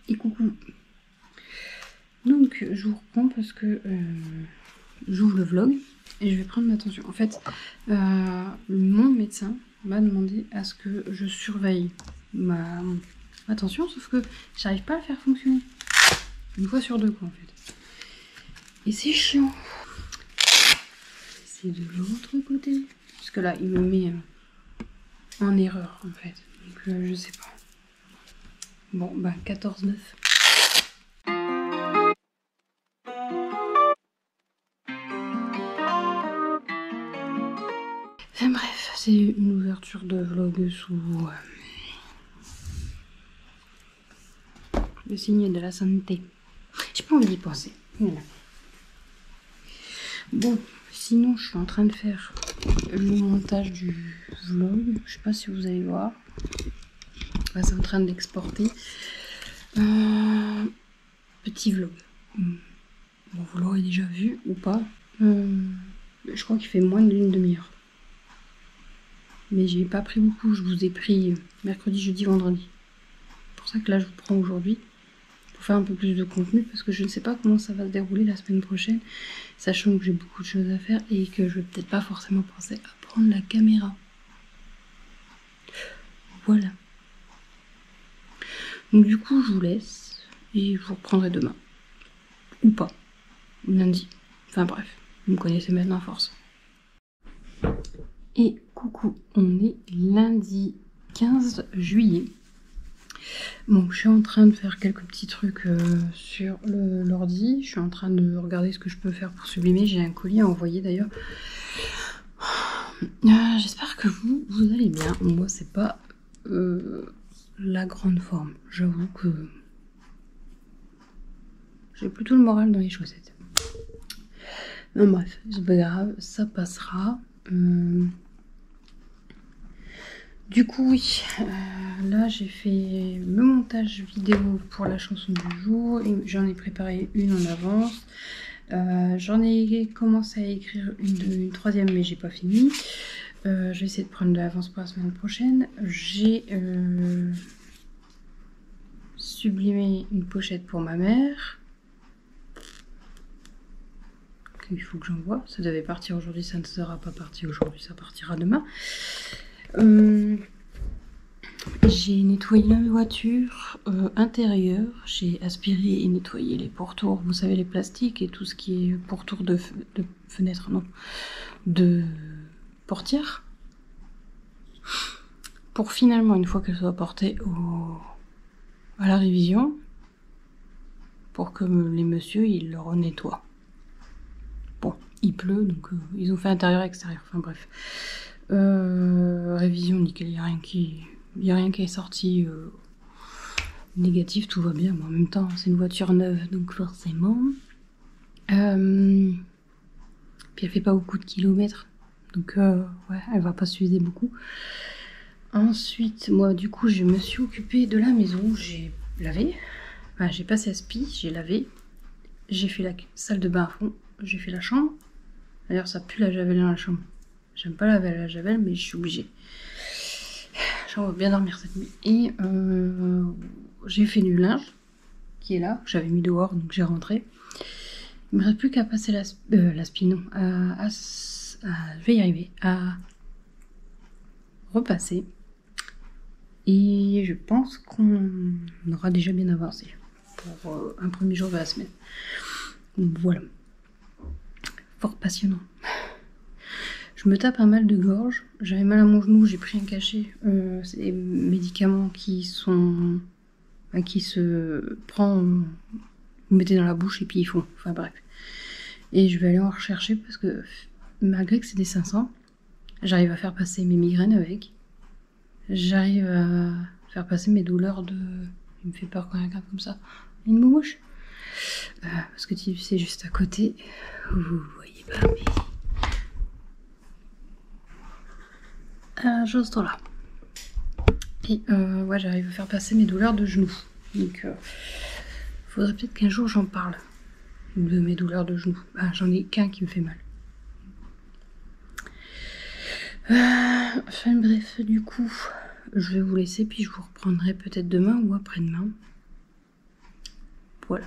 Et coucou. Donc je vous reprends parce que j'ouvre le vlog et je vais prendre ma tension. En fait, mon médecin m'a demandé à ce que je surveille ma tension, sauf que j'arrive pas à le faire fonctionner. Une fois sur deux quoi en fait. Et c'est chiant. C'est de l'autre côté. Parce que là il me met en erreur en fait. Donc je sais pas. Bon bah 14,9. Enfin bref, c'est une ouverture de vlog sous le signe de la santé. J'ai pas envie d'y penser. Voilà. Bon, sinon je suis en train de faire le montage du vlog. Je sais pas si vous allez voir. Là, c'est en train d'exporter. Petit vlog. Bon, vous l'aurez déjà vu ou pas. Je crois qu'il fait moins d'une demi-heure. Mais j'ai pas pris beaucoup. Je vous ai pris mercredi, jeudi, vendredi. C'est pour ça que là, je vous prends aujourd'hui. Pour faire un peu plus de contenu. Parce que je ne sais pas comment ça va se dérouler la semaine prochaine. Sachant que j'ai beaucoup de choses à faire. Et que je vais peut-être pas forcément penser à prendre la caméra. Voilà. Donc du coup, je vous laisse. Et je vous reprendrai demain. Ou pas. Lundi. Enfin bref. Vous me connaissez maintenant à force. Et coucou, on est lundi 15 juillet. Bon, je suis en train de faire quelques petits trucs sur l'ordi. Je suis en train de regarder ce que je peux faire pour sublimer. J'ai un colis à envoyer d'ailleurs. J'espère que vous allez bien. Moi, c'est pas la grande forme. J'avoue que j'ai plutôt le moral dans les chaussettes. Non, bref, c'est pas grave, ça passera. Du coup, oui, là j'ai fait le montage vidéo pour la chanson du jour. J'en ai préparé une en avance. J'en ai commencé à écrire une troisième, mais j'ai pas fini. Je vais essayer de prendre de l'avance pour la semaine prochaine. J'ai sublimé une pochette pour ma mère. Il faut que j'envoie. Ça devait partir aujourd'hui, ça ne sera pas parti aujourd'hui, ça partira demain. J'ai nettoyé la voiture intérieure, j'ai aspiré et nettoyé les pourtours, vous savez les plastiques et tout ce qui est pourtour de fenêtre, non, de portière. Pour finalement, une fois qu'elle soit portée à la révision, pour que les messieurs ils le renettoient. Bon, il pleut, donc ils ont fait intérieur et extérieur, enfin bref. Révision nickel, il n'y a rien qui est sorti négatif, tout va bien, mais en même temps c'est une voiture neuve, donc forcément. Puis elle fait pas beaucoup de kilomètres, donc ouais, elle va pas s'user beaucoup. Ensuite, moi du coup je me suis occupée de la maison, j'ai lavé, enfin, j'ai passé aspi, j'ai lavé, j'ai fait la salle de bain à fond, j'ai fait la chambre. D'ailleurs ça pue la javel dans la chambre. J'aime pas laver la javel, mais je suis obligée. J'en vais bien dormir cette nuit. Et j'ai fait du linge, qui est là, que j'avais mis dehors, donc j'ai rentré. Il me reste plus qu'à passer l'aspi, non. Je vais y arriver. À repasser. Et je pense qu'on aura déjà bien avancé pour un premier jour de la semaine. Voilà. Fort passionnant. Je me tape un mal de gorge, j'avais mal à mon genou, j'ai pris un cachet. C'est des médicaments qui se prend, vous mettez dans la bouche et puis ils font. Enfin bref. Et je vais aller en rechercher parce que malgré que c'est des 500, j'arrive à faire passer mes migraines avec. J'arrive à faire passer mes douleurs de... Il me fait peur quand il regarde comme ça. Une moumouche. Parce que c'est juste à côté. Vous voyez pas mais... Juste là. Et ouais, j'arrive à faire passer mes douleurs de genoux. Donc, faudrait peut-être qu'un jour j'en parle de mes douleurs de genoux. Ah, j'en ai qu'un qui me fait mal. Enfin bref, du coup, je vais vous laisser, puis je vous reprendrai peut-être demain ou après-demain. Voilà.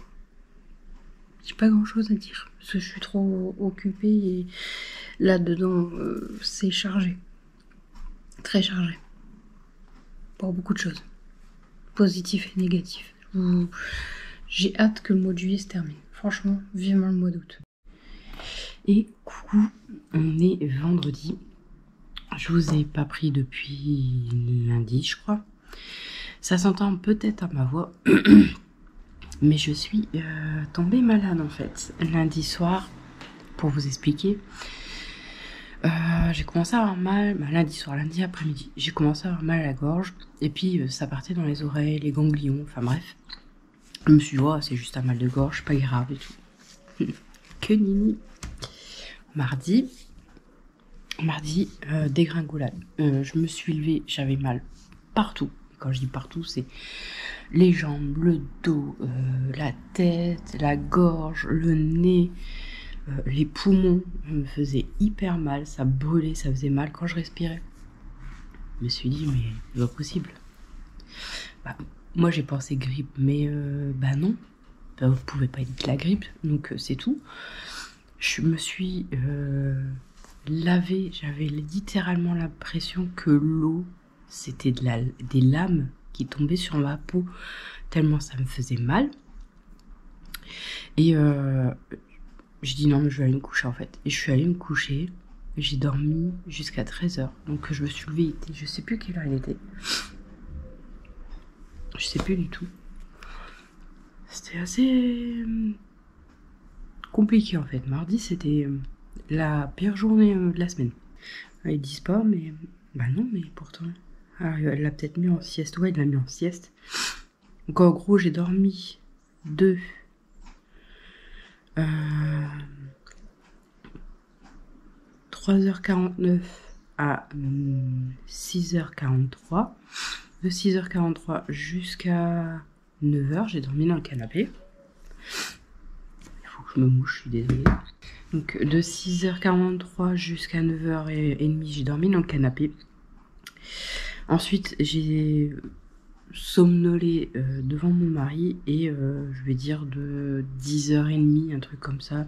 J'ai pas grand chose à dire parce que je suis trop occupée et là-dedans c'est chargé. Très chargé. Pour beaucoup de choses. Positif et négatif. J'ai hâte que le mois de juillet se termine. Franchement, vivement le mois d'août. Et coucou, on est vendredi. Je vous ai pas pris depuis lundi, je crois. Ça s'entend peut-être à ma voix. Mais je suis tombée malade en fait. Lundi soir, pour vous expliquer, j'ai commencé à avoir mal, lundi soir, lundi après-midi, j'ai commencé à avoir mal à la gorge. Et puis ça partait dans les oreilles, les ganglions, enfin bref. Je me suis dit, oh, c'est juste un mal de gorge, pas grave et tout. Que nini. Mardi, dégringolade. Je me suis levée, j'avais mal partout. Quand je dis partout, c'est les jambes, le dos, la tête, la gorge, le nez, les poumons. Me faisaient hyper mal, ça brûlait, ça faisait mal quand je respirais. Je me suis dit, mais c'est pas possible. Bah, moi j'ai pensé grippe, mais bah non, ça pouvait pas être de la grippe, donc c'est tout. Je me suis lavée, j'avais littéralement l'impression que l'eau, c'était des lames qui tombaient sur ma peau, tellement ça me faisait mal. Et j'ai dit non, mais je vais aller me coucher en fait. Et je suis allée me coucher, j'ai dormi jusqu'à 13h, donc je me suis levée, je sais plus quelle heure il était. Je sais plus du tout. C'était assez compliqué en fait. Mardi, c'était la pire journée de la semaine. Ils disent pas, mais bah non, mais pourtant. Alors, elle l'a peut-être mis en sieste. Ouais, il l'a mis en sieste. Donc en gros, j'ai dormi 3h49 à 6h43. De 6h43 jusqu'à 9h, j'ai dormi dans le canapé. Il faut que je me mouche, je suis désolée. Donc de 6h43 jusqu'à 9h30, j'ai dormi dans le canapé. Ensuite, j'ai somnolé devant mon mari et je vais dire de 10h30, un truc comme ça,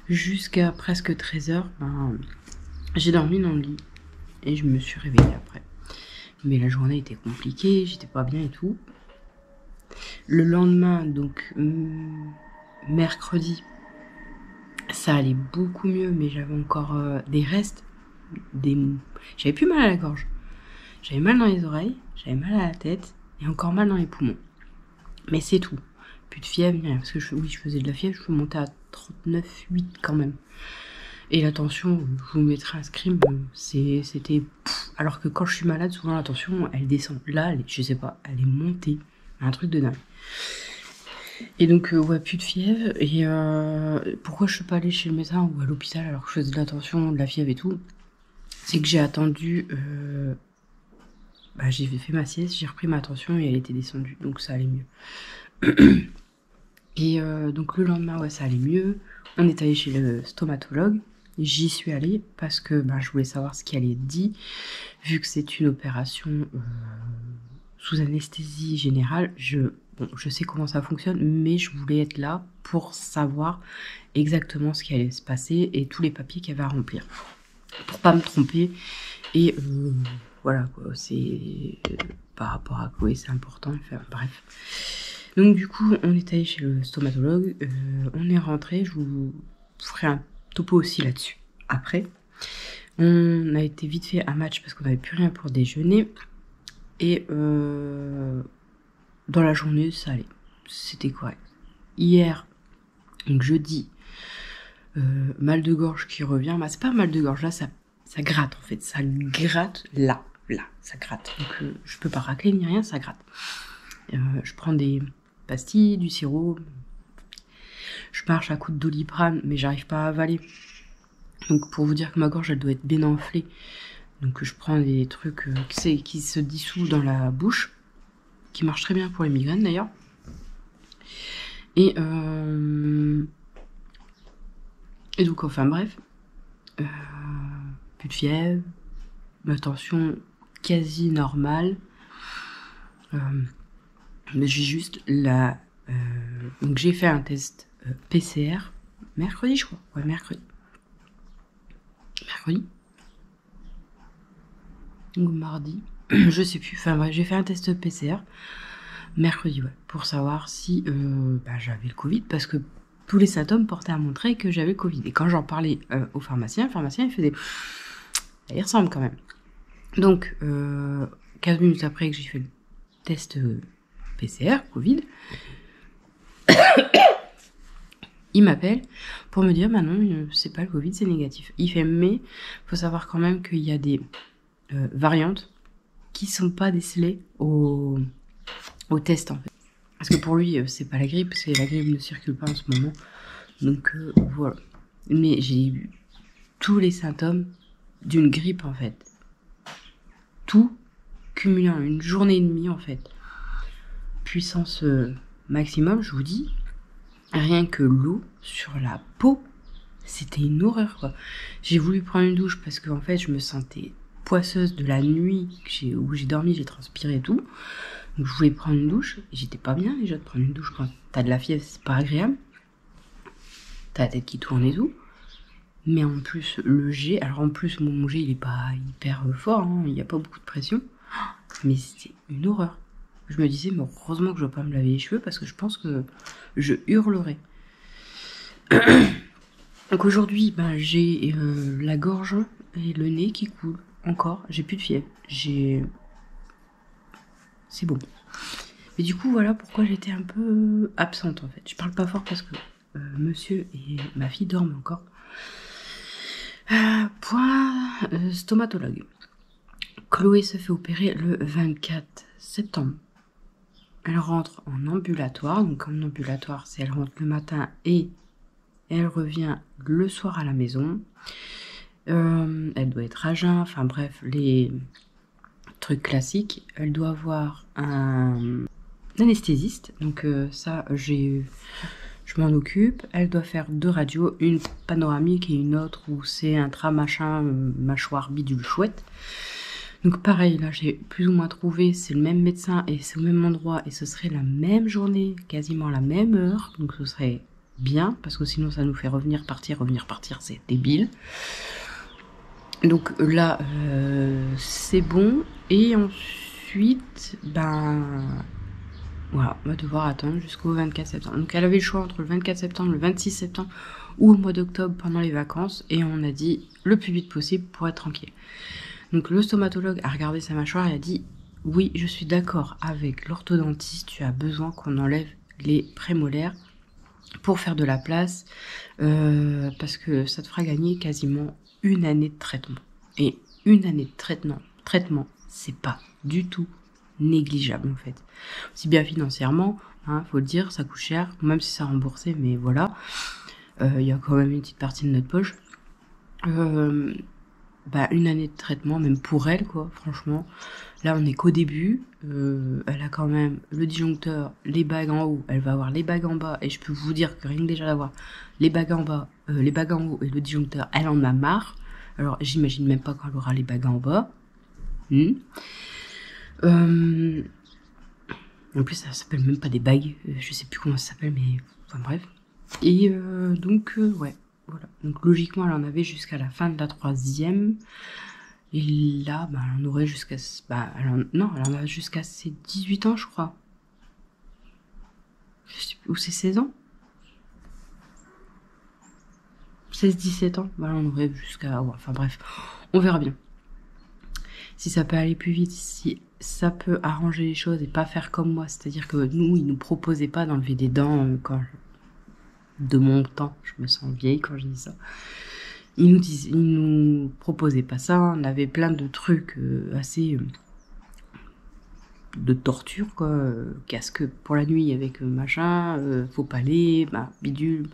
jusqu'à presque 13h. J'ai dormi dans le lit et je me suis réveillée après. Mais la journée était compliquée, j'étais pas bien et tout. Le lendemain, donc mercredi, ça allait beaucoup mieux, mais j'avais encore des restes. J'avais plus mal à la gorge. J'avais mal dans les oreilles, j'avais mal à la tête et encore mal dans les poumons. Mais c'est tout. Plus de fièvre, parce que je faisais de la fièvre, je peux monter à 39,8 quand même. Et la tension, je vous mettrai un scream, c'était... Alors que quand je suis malade, souvent la tension, elle descend. Là, je sais pas, elle est montée. Un truc de dingue. Et donc, ouais, plus de fièvre. Et pourquoi je suis pas allée chez le médecin ou à l'hôpital alors que je faisais de la tension, de la fièvre et tout? C'est que j'ai attendu... j'ai fait ma sieste, j'ai repris ma tension et elle était descendue. Donc ça allait mieux. Et donc le lendemain, ouais, ça allait mieux. On est allé chez le stomatologue. J'y suis allée parce que je voulais savoir ce qui allait être dit. Vu que c'est une opération sous anesthésie générale, je sais comment ça fonctionne, mais je voulais être là pour savoir exactement ce qui allait se passer et tous les papiers qu'il y avait à remplir. Pour pas me tromper. Et voilà, quoi, c'est par rapport à quoi c'est important. Enfin, bref. Donc du coup, on est allé chez le stomatologue, on est rentré, je vous ferai un topo aussi là-dessus après. On a été vite fait à match parce qu'on n'avait plus rien pour déjeuner. Et dans la journée, ça allait. C'était correct. Hier, donc jeudi, mal de gorge qui revient. C'est pas un mal de gorge, là, ça gratte en fait. Ça gratte là, ça gratte. Donc je peux pas racler ni rien, ça gratte. Je prends des pastilles, du sirop. Je marche à coups de Doliprane, mais j'arrive pas à avaler. Donc pour vous dire que ma gorge, elle doit être bien enflée. Donc je prends des trucs qui se dissouent dans la bouche, qui marchent très bien pour les migraines d'ailleurs. Et donc enfin bref, plus de fièvre, ma tension quasi normale. Mais j'ai juste Donc j'ai fait un test PCR mercredi, je crois. Ouais, mercredi. Ou mardi. Je sais plus. Enfin bref, j'ai fait un test PCR mercredi, ouais, pour savoir si j'avais le Covid, parce que tous les symptômes portaient à montrer que j'avais le Covid. Et quand j'en parlais au pharmacien, le pharmacien il faisait... Il ressemble quand même. Donc, 15 minutes après que j'ai fait le test PCR, Covid, il m'appelle pour me dire, bah non, c'est pas le Covid, c'est négatif. Il fait, mais faut savoir quand même qu'il y a des variantes qui sont pas décelées au test, en fait. Parce que pour lui, c'est pas la grippe, parce que la grippe ne circule pas en ce moment. Donc, voilà. Mais j'ai eu tous les symptômes d'une grippe, en fait. Tout cumulé en une journée et demie, en fait. Puissance maximum, je vous dis. Rien que l'eau sur la peau, c'était une horreur, quoi. J'ai voulu prendre une douche parce que, en fait, je me sentais poisseuse de la nuit où j'ai dormi, j'ai transpiré et tout. Donc, je voulais prendre une douche. Et j'étais pas bien, déjà, de prendre une douche quand t'as de la fièvre, c'est pas agréable. T'as la tête qui tourne et tout. Mais en plus, le jet, alors en plus, mon jet, il est pas hyper fort, hein, il n'y a pas beaucoup de pression. Mais c'était une horreur. Je me disais, mais heureusement que je ne dois pas me laver les cheveux parce que je pense que je hurlerais. Donc aujourd'hui, j'ai la gorge et le nez qui coulent encore. J'ai plus de fièvre. C'est bon. Mais du coup, voilà pourquoi j'étais un peu absente en fait. Je parle pas fort parce que monsieur et ma fille dorment encore. Point stomatologue. Chloé se fait opérer le 24 septembre. Elle rentre en ambulatoire. Donc en ambulatoire, c'est elle rentre le matin et elle revient le soir à la maison. Elle doit être à jeun. Enfin bref, les trucs classiques. Elle doit avoir un anesthésiste. Donc ça, je m'en occupe. Elle doit faire 2 radios, une panoramique et une autre où c'est un machin, mâchoire bidule chouette. Donc pareil, là j'ai plus ou moins trouvé, c'est le même médecin et c'est au même endroit et ce serait la même journée, quasiment la même heure. Donc ce serait bien parce que sinon ça nous fait revenir, partir, c'est débile. Donc là c'est bon et ensuite voilà, on va devoir attendre jusqu'au 24 septembre. Donc elle avait le choix entre le 24 septembre, le 26 septembre ou au mois d'octobre pendant les vacances et on a dit le plus vite possible pour être tranquille. Donc le stomatologue a regardé sa mâchoire et a dit « Oui, je suis d'accord avec l'orthodontiste, tu as besoin qu'on enlève les prémolaires pour faire de la place parce que ça te fera gagner quasiment 1 année de traitement. » Et 1 année de traitement, c'est pas du tout négligeable en fait. Aussi bien financièrement, faut le dire, ça coûte cher, même si c'est remboursé, mais voilà. Il y a quand même une petite partie de notre poche. 1 année de traitement, même pour elle, quoi, franchement. Là, on est qu'au début. Elle a quand même le disjoncteur, les bagues en haut. Elle va avoir les bagues en bas. Et je peux vous dire que rien que déjà d'avoir les bagues en bas, les bagues en haut et le disjoncteur, elle en a marre. Alors, j'imagine même pas quand elle aura les bagues en bas. En plus, ça s'appelle même pas des bagues. Je sais plus comment ça s'appelle, mais enfin bref. Et donc, ouais. Voilà. Donc logiquement, elle en avait jusqu'à la fin de la 3e. Et là, elle en aurait jusqu'à... elle en a jusqu'à ses 18 ans, je crois. Je sais plus, ou c'est 16 ans 16-17 ans. Elle en aurait jusqu'à... Ouais, enfin bref, on verra bien. Si ça peut aller plus vite, si ça peut arranger les choses et pas faire comme moi. C'est-à-dire que nous, ils nous proposaient pas d'enlever des dents de mon temps, je me sens vieille quand je dis ça. Ils nous proposaient pas ça. On avait plein de trucs assez de torture, quoi. Casque pour la nuit avec machin, faux palais, bidule.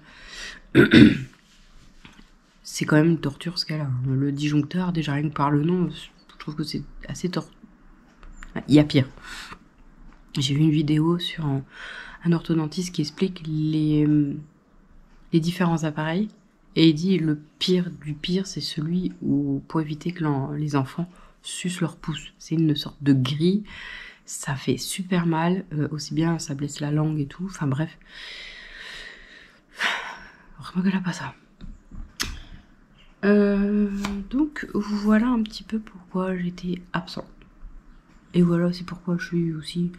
C'est quand même une torture ce qu'elle a. Le disjoncteur, déjà rien que par le nom, je trouve que c'est assez torture. Il y a pire. J'ai vu une vidéo sur un orthodontiste qui explique les différents appareils et il dit le pire du pire c'est celui où pour éviter que les enfants sucent leur pouce. C'est une sorte de grille, ça fait super mal, aussi bien ça blesse la langue et tout, enfin bref. Vraiment qu'elle a pas ça. Donc voilà un petit peu pourquoi j'étais absente. Et voilà, c'est pourquoi je suis aussi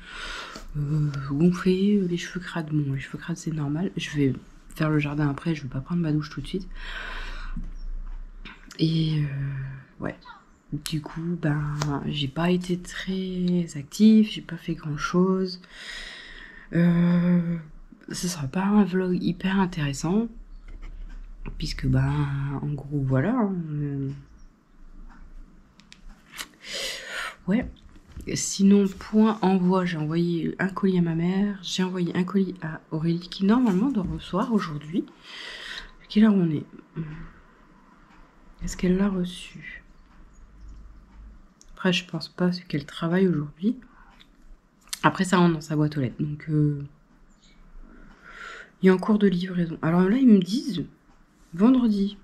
gonflée, les cheveux crades. Bon, les cheveux crades c'est normal. Je vais faire le jardin après, je vais pas prendre ma douche tout de suite. Et ouais. Du coup, ben, j'ai pas été très active, j'ai pas fait grand chose. Ce sera pas un vlog hyper intéressant. Puisque, ben, en gros, voilà. Ouais. Sinon, point envoi, j'ai envoyé un colis à ma mère, j'ai envoyé un colis à Aurélie qui normalement doit recevoir aujourd'hui. Quelle heure on est? Est-ce qu'elle l'a reçu? Après, je pense pas qu'elle travaille aujourd'hui. Après, ça rentre dans sa boîte aux lettres. Donc, il y a un cours de livraison. Alors là, ils me disent vendredi.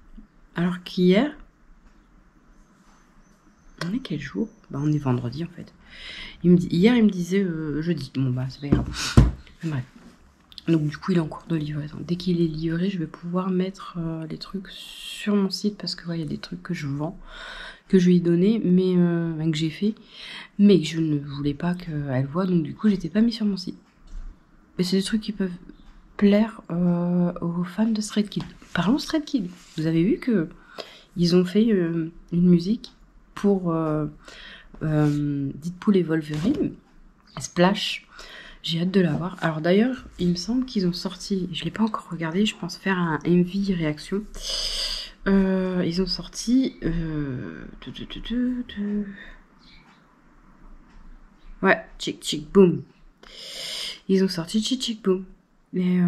Alors qu'hier, on est quel jour? Bah, on est vendredi en fait. Hier, il me disait jeudi. Bon, bah, c'est pas grave. Bref. Donc, du coup, il est en cours de livraison. Dès qu'il est livré, je vais pouvoir mettre les trucs sur mon site parce que, ouais, il y a des trucs que je vends, que je lui ai donné, mais que j'ai fait, mais que je ne voulais pas qu'elle voie. Donc, du coup, j'étais pas mis sur mon site. Mais c'est des trucs qui peuvent plaire aux fans de Stray Kids. Parlons Stray Kids. Vous avez vu que ils ont fait une musique pour Deadpool et Wolverine, Splash. J'ai hâte de la voir. Alors d'ailleurs, il me semble qu'ils ont sorti, je l'ai pas encore regardé, je pense faire un MV réaction. Ils ont sorti ouais, Chick Chick Boom. Ils ont sorti Chick Chick Boom. Mais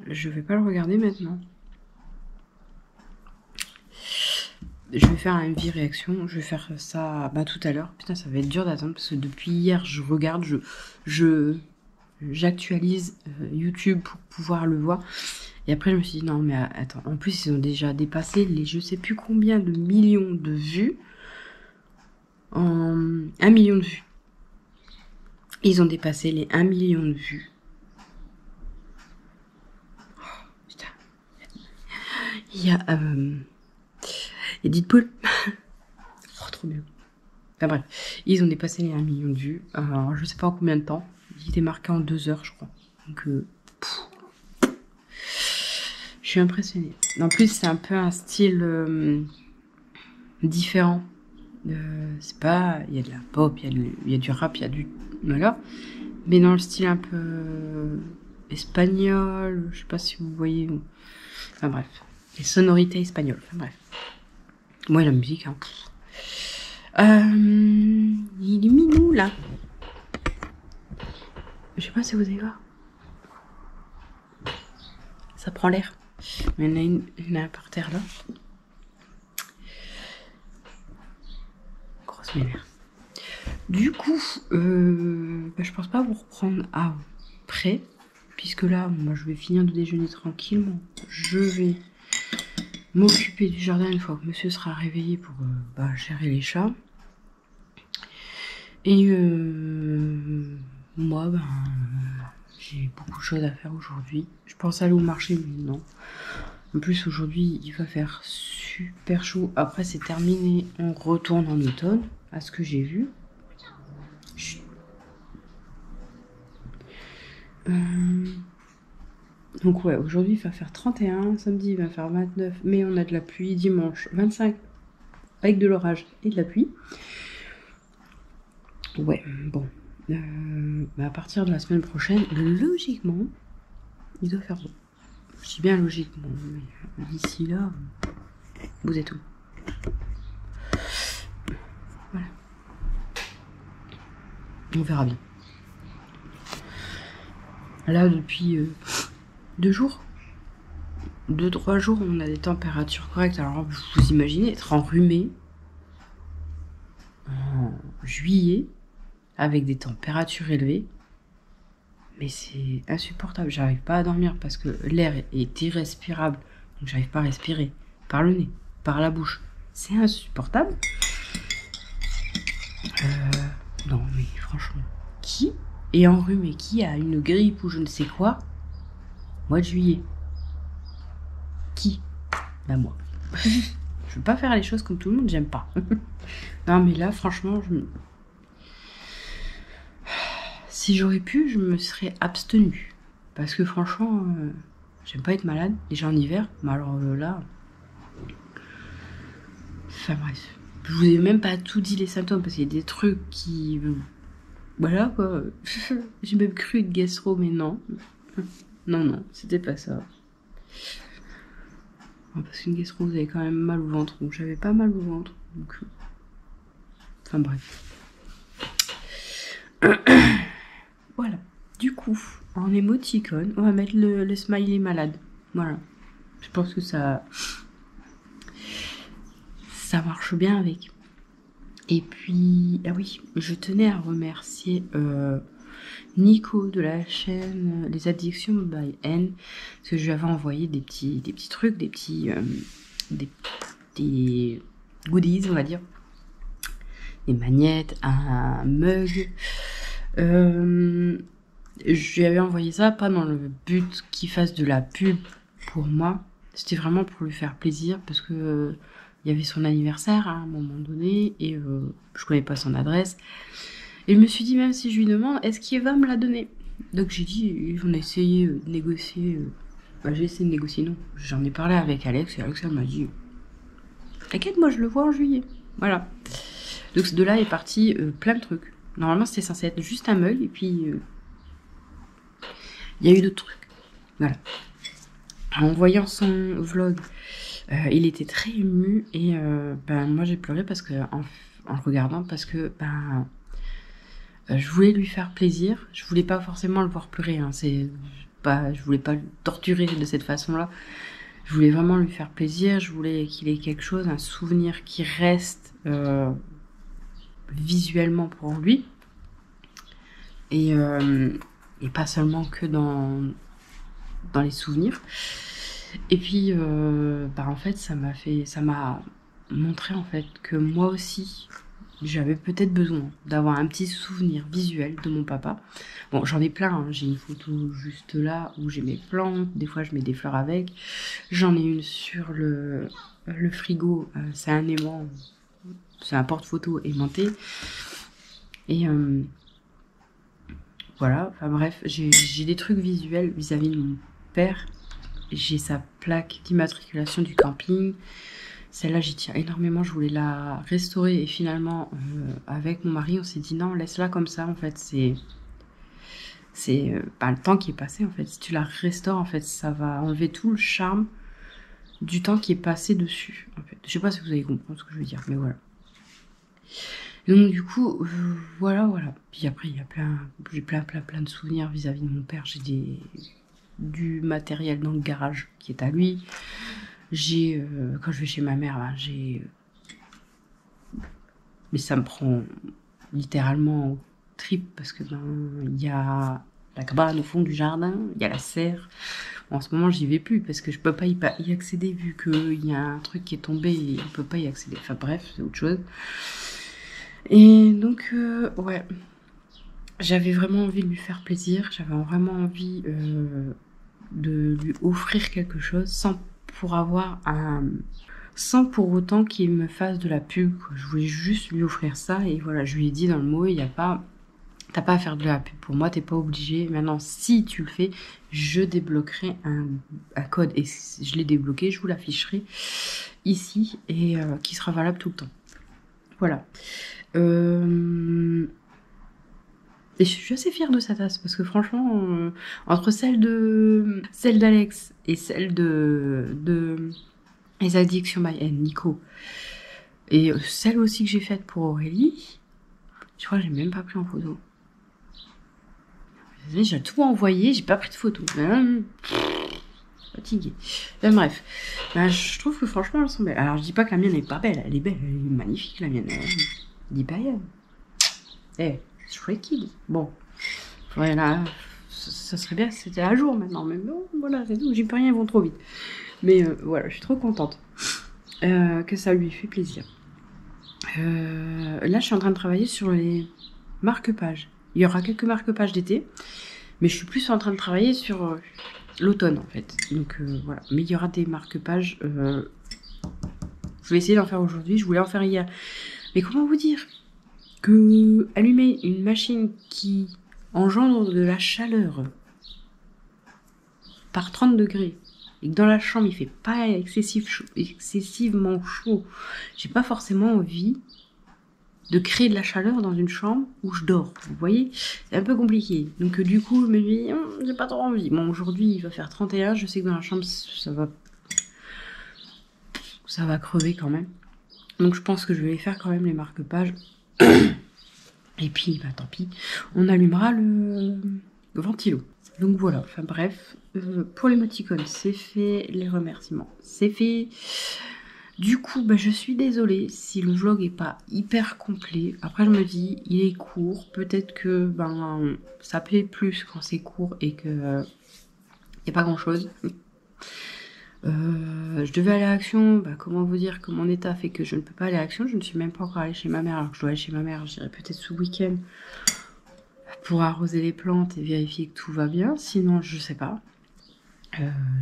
je vais pas le regarder maintenant. Je vais faire un MV réaction. Je vais faire ça tout à l'heure. Putain, ça va être dur d'attendre parce que depuis hier, je regarde, j'actualise YouTube pour pouvoir le voir. Et après, je me suis dit, non, mais attends. En plus, ils ont déjà dépassé les je sais plus combien de millions de vues. En 1 million de vues. Ils ont dépassé les 1 million de vues. Oh, putain. Il y a Deadpool. Oh, trop bien. Enfin bref, ils ont dépassé les 1 million de vues. Alors, je sais pas en combien de temps. Il était marqué en 2 heures, je crois. Donc, je suis impressionnée. En plus, c'est un peu un style différent. C'est pas... Il y a de la pop, il y a du rap, il y a du... Voilà. Mais dans le style un peu espagnol. Je sais pas si vous voyez. Enfin bref. Les sonorités espagnoles. Enfin bref. Moi, la musique, hein. Il est minou, là. Je sais pas si vous allez voir. Ça prend l'air. Mais il y en a un par terre, là. Grosse mémère. Du coup, je pense pas vous reprendre après. Puisque là, moi, je vais finir de déjeuner tranquillement. Je vais m'occuper du jardin une fois que monsieur sera réveillé pour gérer les chats. Et moi, j'ai beaucoup de choses à faire aujourd'hui. Je pense aller au marché, mais non. En plus, aujourd'hui, il va faire super chaud. Après, c'est terminé. On retourne en automne, à ce que j'ai vu. Donc ouais, aujourd'hui, il va faire 31. Samedi, il va faire 29. Mais on a de la pluie. Dimanche, 25. Avec de l'orage et de la pluie. Ouais, bon. À partir de la semaine prochaine, logiquement, il doit faire beau. Je dis bien logiquement, mais d'ici là, vous êtes où? Voilà. On verra bien. Là, depuis 2 jours, 2-3 jours, on a des températures correctes. Alors, vous imaginez être enrhumé en juillet avec des températures élevées, mais c'est insupportable. J'arrive pas à dormir parce que l'air est irrespirable, donc j'arrive pas à respirer par le nez, par la bouche. C'est insupportable. Non, mais franchement, qui est enrhumé, qui a une grippe ou je ne sais quoi, mois de juillet. Qui? Bah moi. Je veux pas faire les choses comme tout le monde, j'aime pas. Non mais là franchement, si j'aurais pu, je me serais abstenue. Parce que franchement, j'aime pas être malade, déjà en hiver, mais alors là... Enfin bref. Je vous ai même pas tout dit les symptômes, parce qu'il y a des trucs qui... Voilà quoi. J'ai même cru être gastro, mais non. Non, c'était pas ça. Parce qu'une gastro, vous avez quand même mal au ventre. Donc j'avais pas mal au ventre. Donc... Enfin bref. Voilà. Du coup, en émoticône, on va mettre le smiley malade. Voilà. Je pense que ça marche bien avec. Et puis, ah oui, je tenais à remercier Nico de la chaîne Les Addictions by N, parce que je lui avais envoyé des petits trucs, des goodies, on va dire, des magnettes, un mug. Je lui avais envoyé ça, pas dans le but qu'il fasse de la pub pour moi, c'était vraiment pour lui faire plaisir, parce que il y avait son anniversaire à un moment donné, et je connais pas son adresse. Et je me suis dit, même si je lui demande, est-ce qu'il va me la donner? Donc j'ai dit, on a essayé de négocier. J'ai essayé de négocier, non. J'en ai parlé avec Alex, et Alex elle m'a dit, t'inquiète, moi je le vois en juillet. Voilà. Donc de là est parti plein de trucs. Normalement c'était censé être juste un mug, et puis il y a eu d'autres trucs. Voilà. En voyant son vlog, il était très ému, et moi j'ai pleuré parce que en le regardant, parce que je voulais lui faire plaisir. Je voulais pas forcément le voir pleurer, hein. Je voulais pas le torturer de cette façon-là. Je voulais vraiment lui faire plaisir. Je voulais qu'il ait quelque chose, un souvenir qui reste visuellement pour lui, et pas seulement que dans les souvenirs. Et puis en fait ça m'a montré en fait que moi aussi j'avais peut-être besoin d'avoir un petit souvenir visuel de mon papa. Bon, j'en ai plein, hein. J'ai une photo juste là où j'ai mes plantes, des fois je mets des fleurs avec. J'en ai une sur le frigo, c'est un aimant, c'est un porte-photo aimanté. Et voilà, enfin bref, j'ai des trucs visuels vis-à-vis de mon père. J'ai sa plaque d'immatriculation du camping. Celle-là, j'y tiens énormément. Je voulais la restaurer. Et finalement, avec mon mari, on s'est dit non, laisse-la comme ça. En fait, c'est le temps qui est passé. En fait, si tu la restaures, en fait, ça va enlever tout le charme du temps qui est passé dessus. En fait, je sais pas si vous allez comprendre ce que je veux dire, mais voilà. Donc du coup, voilà. Puis après, j'ai plein de souvenirs vis-à-vis de mon père. J'ai du matériel dans le garage qui est à lui. J'ai quand je vais chez ma mère, mais ça me prend littéralement au trip, parce que il y a la cabane au fond du jardin, il y a la serre. Bon, en ce moment j'y vais plus parce que je peux pas y accéder, vu qu'il y a un truc qui est tombé et on peut pas y accéder. Enfin bref, c'est autre chose. Et donc ouais, j'avais vraiment envie de lui faire plaisir, j'avais vraiment envie de lui offrir quelque chose sans pour autant qu'il me fasse de la pub, quoi. Je voulais juste lui offrir ça, et voilà, je lui ai dit dans le mot, t'as pas à faire de la pub pour moi, t'es pas obligé. Maintenant, si tu le fais, je débloquerai un code, et je l'ai débloqué, je vous l'afficherai ici, et qui sera valable tout le temps. Voilà. Et je suis assez fière de sa tasse, parce que franchement, entre celle d'Alex et celle de Les Addictions by N, Nico, et celle aussi que j'ai faite pour Aurélie, je crois que j'ai même pas pris en photo. J'ai tout envoyé, j'ai pas pris de photo. Fatiguée. Bref, je trouve que franchement elles sont belles. Alors je dis pas que la mienne est pas belle, elle est belle, elle est magnifique la mienne. Dis pas rien. Stray Kids. Bon, voilà, ça serait bien si c'était à jour maintenant, mais bon, voilà, c'est tout, j'y peux rien, ils vont trop vite. Mais voilà, je suis trop contente que ça lui fait plaisir. Là, je suis en train de travailler sur les marque-pages. Il y aura quelques marque-pages d'été, mais je suis plus en train de travailler sur l'automne en fait. Donc voilà, mais il y aura des marque-pages. Je vais essayer d'en faire aujourd'hui, je voulais en faire hier. Mais comment vous dire que allumer une machine qui engendre de la chaleur par 30 degrés et que dans la chambre il fait pas excessivement chaud, j'ai pas forcément envie de créer de la chaleur dans une chambre où je dors. Vous voyez, c'est un peu compliqué. Donc du coup, je me dis, j'ai pas trop envie. Bon, aujourd'hui, il va faire 31. Je sais que dans la chambre, ça va crever quand même. Donc je pense que je vais faire quand même les marque-pages. Et puis, bah tant pis, on allumera le ventilo. Donc voilà, enfin bref, pour les émoticônes, c'est fait. Les remerciements, c'est fait. Du coup, bah, je suis désolée si le vlog est pas hyper complet. Après, je me dis, il est court. Peut-être que ça plaît plus quand c'est court et que y a pas grand-chose. Je devais aller à Action. Bah, comment vous dire que mon état fait que je ne peux pas aller à Action. Je ne suis même pas encore allée chez ma mère. Alors que je dois aller chez ma mère, j'irai peut-être ce week-end pour arroser les plantes et vérifier que tout va bien. Sinon, je sais pas.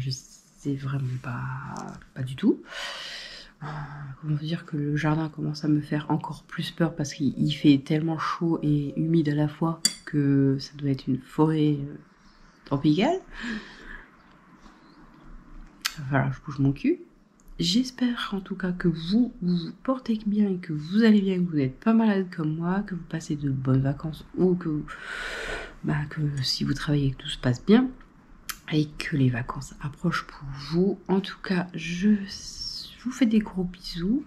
Je sais vraiment pas du tout. Comment vous dire que le jardin commence à me faire encore plus peur parce qu'il fait tellement chaud et humide à la fois que ça doit être une forêt tropicale. Voilà, je bouge mon cul. J'espère en tout cas que vous vous portez bien et que vous allez bien, que vous n'êtes pas malade comme moi, que vous passez de bonnes vacances ou que si vous travaillez que tout se passe bien et que les vacances approchent pour vous. En tout cas, je vous fais des gros bisous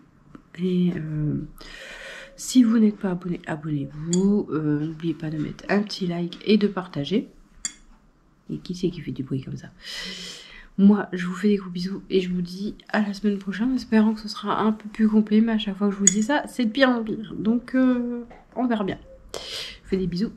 et si vous n'êtes pas abonné, abonnez-vous. N'oubliez pas de mettre un petit like et de partager. Et qui c'est qui fait du bruit comme ça? Moi, je vous fais des gros bisous et je vous dis à la semaine prochaine, espérant que ce sera un peu plus complet. Mais à chaque fois que je vous dis ça, c'est de pire en pire. Donc, on verra bien. Je vous fais des bisous.